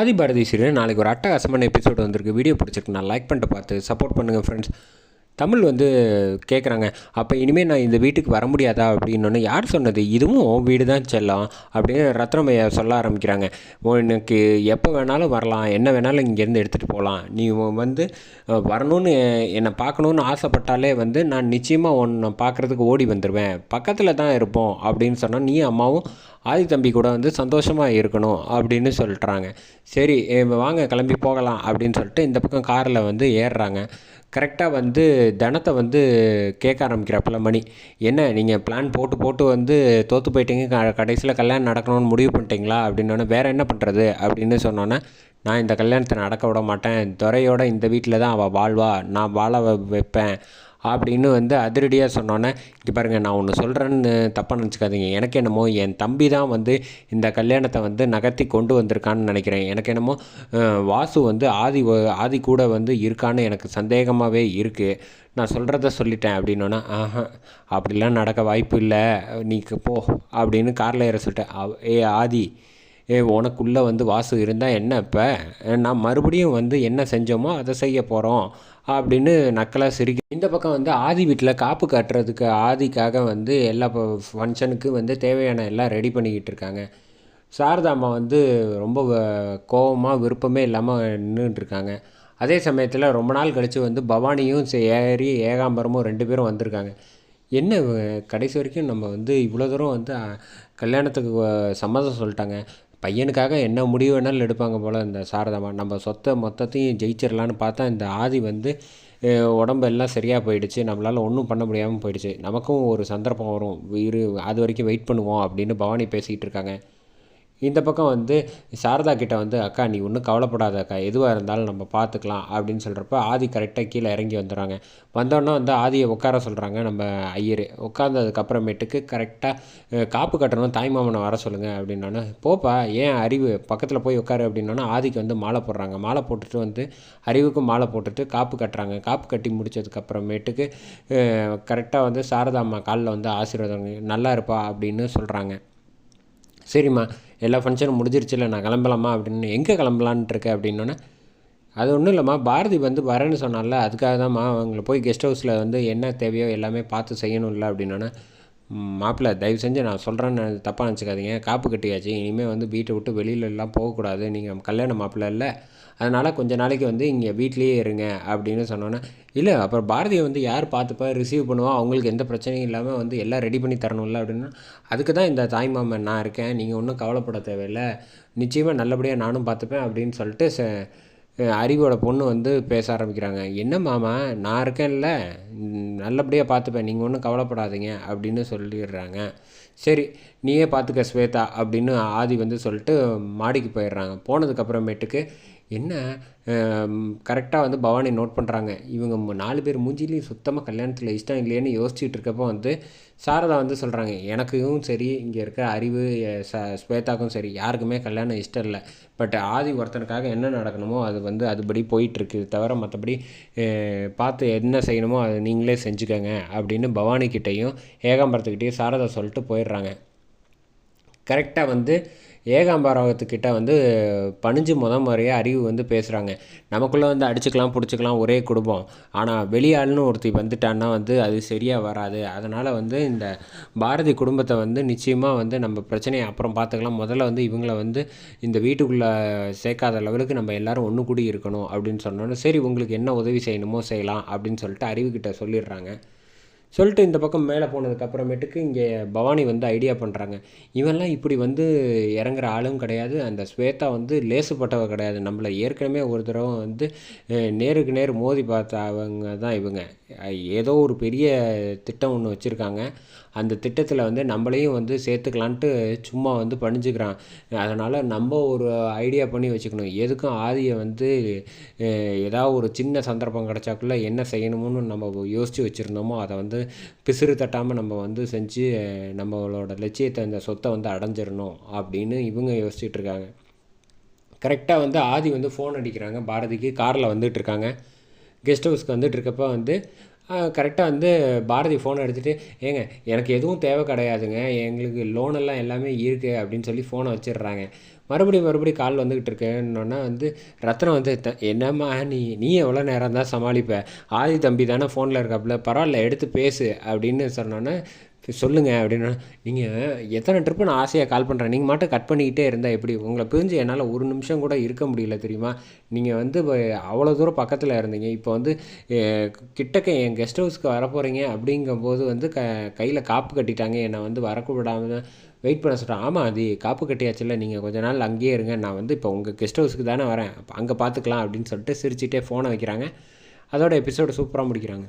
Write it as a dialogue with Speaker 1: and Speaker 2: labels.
Speaker 1: Adhibharathi serial நாளைக்கு ஒரு அட்டகாசமான எபிசோடு வந்திருக்கு. வீடியோ பிடிச்சிருக்கு, நான் லைக் பண்ணிட்டு பார்த்து சப்போர்ட் பண்ணுங்கள் ஃப்ரெண்ட்ஸ். தமிழ் வந்து கேட்குறாங்க, அப்போ இனிமேல் நான் இந்த வீட்டுக்கு வர முடியாதா அப்படின்னோன்னு, யார் சொன்னது, இதுவும் வீடு தான் செல்லம் அப்படின்னு ரத்னமையா சொல்ல ஆரம்பிக்கிறாங்க. உனக்கு எப்போ வேணாலும் வரலாம், என்ன வேணாலும் இங்கேருந்து எடுத்துகிட்டு போகலாம், நீ வந்து வரணும்னு என்னை பார்க்கணுன்னு ஆசைப்பட்டாலே வந்து நான் நிச்சயமாக உன்னை பார்க்குறதுக்கு ஓடி வந்துடுவேன், பக்கத்தில் தான் இருப்போம் அப்படின்னு சொன்னால் நீ அம்மாவும் ஆதி தம்பி கூட வந்து சந்தோஷமாக இருக்கணும் அப்படின்னு சொல்லிட்றாங்க. சரி வாங்க கிளம்பி போகலாம் அப்படின்னு சொல்லிட்டு இந்த பக்கம் காரில் வந்து ஏறுறாங்க. கரெக்டாக வந்து தனத்தை வந்து கேட்க ஆரம்பிக்கிறாப்புல மணி, என்ன நீங்கள் பிளான் போட்டு வந்து தோற்று போயிட்டீங்க, கடைசியில் கல்யாணம் நடக்கணும்னு முடிவு பண்ணிட்டீங்களா அப்படின்னோடனே, வேறு என்ன பண்ணுறது அப்படின்னு சொன்னோன்னே, நான் இந்த கல்யாணத்தை நடக்க விட மாட்டேன், துறையோட இந்த வீட்டில் தான் அவள் வாழ்வா, நான் வாழ வைப்பேன் அப்படின்னு வந்து அதிரடியாக சொன்னோன்னே, இங்கே பாருங்கள் நான் ஒன்று சொல்கிறேன்னு தப்பாக நினச்சிக்காதீங்க, எனக்கு என்னமோ என் தம்பி தான் வந்து இந்த கல்யாணத்தை வந்து நகர்த்தி கொண்டு வந்திருக்கான்னு நினைக்கிறேன், எனக்கு என்னமோ வாசு வந்து ஆதி கூட வந்து இருக்கான்னு எனக்கு சந்தேகமாகவே இருக்குது, நான் சொல்கிறத சொல்லிட்டேன் அப்படின்னோன்னா, அப்படிலாம் நடக்க வாய்ப்பு இல்லை, நீ போ அப்படின்னு காரில் ஏற சொல்லிட்டேன். ஆதி, உனக்குள்ளே வந்து வாசு இருந்தால் என்ன, இப்போ நான் மறுபடியும் வந்து என்ன செஞ்சோமோ அதை செய்ய போகிறோம் அப்படின்னு நக்கலாக சிரிக்க. இந்த பக்கம் வந்து ஆதி வீட்டில் காப்பு கட்டுறதுக்கு ஆதிக்காக வந்து எல்லா ஃபங்க்ஷனுக்கு வந்து தேவையான எல்லாம் ரெடி பண்ணிக்கிட்டு இருக்காங்க. சாரதாம்மா வந்து ரொம்ப கோபமாக விருப்பமே இல்லாமல் நின்றுட்டுருக்காங்க. அதே சமயத்தில் ரொம்ப நாள் கழித்து வந்து பவானியும் ஏறி ஏகாம்பரமும் 2 பேரும் வந்திருக்காங்க. என்ன கடைசி வரைக்கும் நம்ம வந்து இவ்வளோ தூரம் வந்து கல்யாணத்துக்கு சம்மதம் சொல்லிட்டாங்க, பையனுக்காக என்ன முடிவு வேணாலும் எடுப்பாங்க போல் இந்த சாரதாம்மா, நம்ம சொத்தை மொத்தத்தையும் ஜெயிச்சிடலான்னு பார்த்தா இந்த ஆதி வந்து உடம்பெல்லாம் சரியாக போயிடுச்சு, நம்மளால் ஒன்றும் பண்ண முடியாமல் போயிடுச்சு, நமக்கும் ஒரு சந்தர்ப்பம் வரும், அது வரைக்கும் வெயிட் பண்ணுவோம் அப்படின்னு பவானி பேசிக்கிட்டு இருக்காங்க. இந்த பக்கம் வந்து சாரதா கிட்ட வந்து, அக்கா நீ ஒன்றும் கவலைப்படாத அக்கா, எதுவாக இருந்தாலும் நம்ம பார்த்துக்கலாம் அப்படின்னு சொல்கிறப்ப ஆதி கரெக்டாக கீழே இறங்கி வந்துடுறாங்க. வந்தோடனே வந்து ஆதியை உட்கார சொல்கிறாங்க நம்ம ஐயர். உட்கார்ந்ததுக்கப்புறமேட்டுக்கு கரெக்டாக காப்பு கட்டணும், தாய்மாமனை வர சொல்லுங்கள் அப்படின்னோடனே, போப்பா ஏன் அறிவு பக்கத்தில் போய் உட்காரு அப்படின்னோன்னா, ஆதிக்கு வந்து மாலை போடுறாங்க. மாலை போட்டுட்டு வந்து அறிவுக்கும் மாலை போட்டுட்டு காப்பு கட்டுறாங்க. காப்பு கட்டி முடித்ததுக்கப்புறமேட்டுக்கு கரெக்டாக வந்து சாரதா அம்மா காலில் வந்து ஆசீர்வாதம், நல்லா இருப்பா அப்படின்னு சொல்கிறாங்க. சரிம்மா எல்லா ஃபங்க்ஷனும் முடிஞ்சிருச்சுல, நான் கிளம்பலாமா அப்படின்னு. எங்கே கிளம்பலான்ட்டு இருக்க அப்படின்னோன்னே, அது ஒன்றும் இல்லைம்மா, பாரதி வந்து வரேன்னு சொன்னால அதுக்காக தான்மா, அவங்கள போய் கெஸ்ட் ஹவுஸில் வந்து என்ன தேவையோ எல்லாமே பார்த்து செய்யணும்ல அப்படின்னோன்னே, மாப்பிள்ளை தயவு செஞ்சு நான் சொல்கிறேன்னு தப்பாக நினச்சிக்காதீங்க, காப்பு கட்டியாச்சு, இனிமேல் வந்து வீட்டை விட்டு வெளியிலலாம் போகக்கூடாது, நீங்கள் கல்யாண மாப்பிள்ளை இல்லை, அதனால் கொஞ்ச நாளைக்கு வந்து இங்கே வீட்லேயே இருங்க அப்படின்னு சொன்னோன்னே, இல்லை அப்புறம் பாரதியை வந்து யார் பார்த்துப்பா ரிசீவ் பண்ணுவா, அவங்களுக்கு எந்த பிரச்சனையும் இல்லாமல் வந்து எல்லாம் ரெடி பண்ணி தரணும்ல அப்படின்னா, அதுக்கு தான் இந்த தாய்மாமன் நான் இருக்கேன், நீங்கள் ஒன்றும் கவலைப்பட தேவையில்லை, நிச்சயமாக நல்லபடியாக நானும் பார்த்துப்பேன் அப்படின்னு சொல்லிட்டு அறிவோட பொண்ணு வந்து பேச ஆரம்பிக்கிறாங்க. என்ன மாமா நான் இருக்கேன்ல, நல்லபடியாக பார்த்துப்பேன், நீங்கள் ஒன்றும் கவலைப்படாதீங்க அப்படின்னு சொல்லிடுறாங்க. சரி நீயே பார்த்துக்க ஸ்வேதா அப்படின்னு ஆதி வந்து சொல்லிட்டு மாடிக்கு போயிடுறாங்க. போனதுக்கப்புறமேட்டுக்கு என்ன கரெக்டாக வந்து பவானி நோட் பண்ணுறாங்க, இவங்க 4 பேர் மூஞ்சிலையும் சுத்தமாக கல்யாணத்தில் இஷ்டம் இல்லையேன்னு யோசிச்சுட்டு இருக்கப்போ வந்து சாரதா வந்து சொல்கிறாங்க, எனக்கும் சரி இங்கே இருக்க அறிவு ஸ்வேதாக்கும் சரி யாருக்குமே கல்யாணம் இஷ்டம் இல்லை, பட் ஆதி ஒருத்தனுக்காக என்ன நடக்கணுமோ அது வந்து அதுபடி போயிட்டுருக்கு, தவிர மற்றபடி பார்த்து என்ன செய்யணுமோ அதை நீங்களே செஞ்சுக்கோங்க அப்படின்னு பவானிக்கிட்டேயும் ஏகாம்பரத்துக்கிட்டேயும் சாரதா சொல்லிட்டு போயிடுறாங்க. கரெக்டாக வந்து ஏகாம்பரத்துக்கிட்ட வந்து பணிஞ்சு முறையாக அறிவு வந்து பேசுகிறாங்க. நமக்குள்ளே வந்து அடிச்சுக்கலாம் பிடிச்சிக்கலாம் ஒரே குடும்பம், ஆனால் வெளியாள்னு ஒருத்தி வந்துட்டான்னா வந்து அது சரியாக வராது, அதனால் வந்து இந்த பாரதி குடும்பத்தை வந்து நிச்சயமாக வந்து நம்ம பிரச்சனையை அப்புறம் பார்த்துக்கலாம், முதல்ல வந்து இவங்கள வந்து இந்த வீட்டுக்குள்ளே சேர்க்காத லெவலுக்கு நம்ம எல்லோரும் ஒன்று கூடி இருக்கணும் அப்படின்னு சொன்னோன்னே, சரி உங்களுக்கு என்ன உதவி செய்யணுமோ செய்யலாம் அப்படின்னு சொல்லிட்டு அறிவுக்கிட்ட சொல்லிடுறாங்க. சொல்லிட்டு இந்த பக்கம் மேலே போனதுக்கப்புறமேட்டுக்கு இங்கே பவானி வந்து ஐடியா பண்ணுறாங்க, இவன்லாம் இப்படி வந்து இறங்குற ஆளும் கிடையாது, அந்த ஸ்வேதா வந்து லேசுப்பட்டவ கிடையாது, நம்மளை ஏற்கனவே ஒரு தடவை வந்து நேருக்கு நேர் மோதி பார்த்த அவங்க தான் இவங்க, ஏதோ ஒரு பெரிய திட்டம் ஒன்று வச்சுருக்காங்க, அந்த திட்டத்தில் வந்து நம்மளையும் வந்து சேர்த்துக்கலான்ட்டு சும்மா வந்து பணிஞ்சுக்கிறான், அதனால் நம்ம ஒரு ஐடியா பண்ணி வச்சுக்கணும், எதுக்கும் ஆதியை வந்து ஏதாவது ஒரு சின்ன சந்தர்ப்பம் கிடச்சாக்குள்ளே என்ன செய்யணும்னு நம்ம யோசித்து வச்சுருந்தோமோ அதை வந்து பிசிறு தட்டாமல் நம்ம வந்து செஞ்சு நம்மளோட லட்சியத்தை, இந்த சொத்தை வந்து அடைஞ்சிடணும் அப்படின்னு இவங்க யோசிச்சுட்டு இருக்காங்க. கரெக்டாக வந்து ஆதி வந்து ஃபோன் அடிக்கிறாங்க பாரதிக்கு, காரில் வந்துட்டுருக்காங்க. கெஸ்ட் ஹவுஸ்க்கு வந்துட்டுருக்கப்போ வந்து கரெக்டாக வந்து பாரதி ஃபோனை எடுத்துகிட்டு, ஏங்க எனக்கு எதுவும் தேவை கிடையாதுங்க, எங்களுக்கு லோனெல்லாம் எல்லாமே இருக்குது அப்படின்னு சொல்லி ஃபோனை வச்சிடுறாங்க. மறுபடியும் கால் வந்துக்கிட்டு இருக்கேன்னொன்னே வந்து ரத்னம் வந்து என்னம்மா நீ எவ்வளோ நேரம் தான் சமாளிப்ப, ஆதி தம்பி தானே ஃபோனில் இருக்காப்புல, பரவாயில்ல எடுத்து பேசு அப்படின்னு சொன்னோன்னே, சொல்லுங்கள் அப்படின்னா, நீங்கள் எத்தனை ட்ரிப்பு நான் ஆசையாக கால் பண்ணுறேன், நீங்கள் மட்டும் கட் பண்ணிக்கிட்டே இருந்தால் எப்படி, உங்களை பிரிஞ்சு என்னால் ஒரு நிமிஷம் கூட இருக்க முடியல தெரியுமா, நீங்கள் வந்து அவ்வளோ தூரம் பக்கத்தில் இருந்தீங்க, இப்போ வந்து கிட்டக்க என் கெஸ்ட் ஹவுஸ்க்கு வரப்போகிறீங்க அப்படிங்கும்போது வந்து கையில் காப்பு கட்டிட்டாங்க, என்னை வந்து வரக்கூடாமல் வெயிட் பண்ண சொல்கிறேன். ஆமாம் அது காப்பு கட்டியாச்சுல்ல, நீங்கள் கொஞ்ச நாள் அங்கேயே இருங்க, நான் வந்து இப்போ உங்கள் கெஸ்ட் ஹவுஸ்க்கு தானே வரேன், அங்கே பார்த்துக்கலாம் அப்படின்னு சொல்லிட்டு சிரிச்சிட்டே ஃபோனை வைக்கிறாங்க. அதோட எபிசோடு சூப்பராக முடிக்கிறாங்க.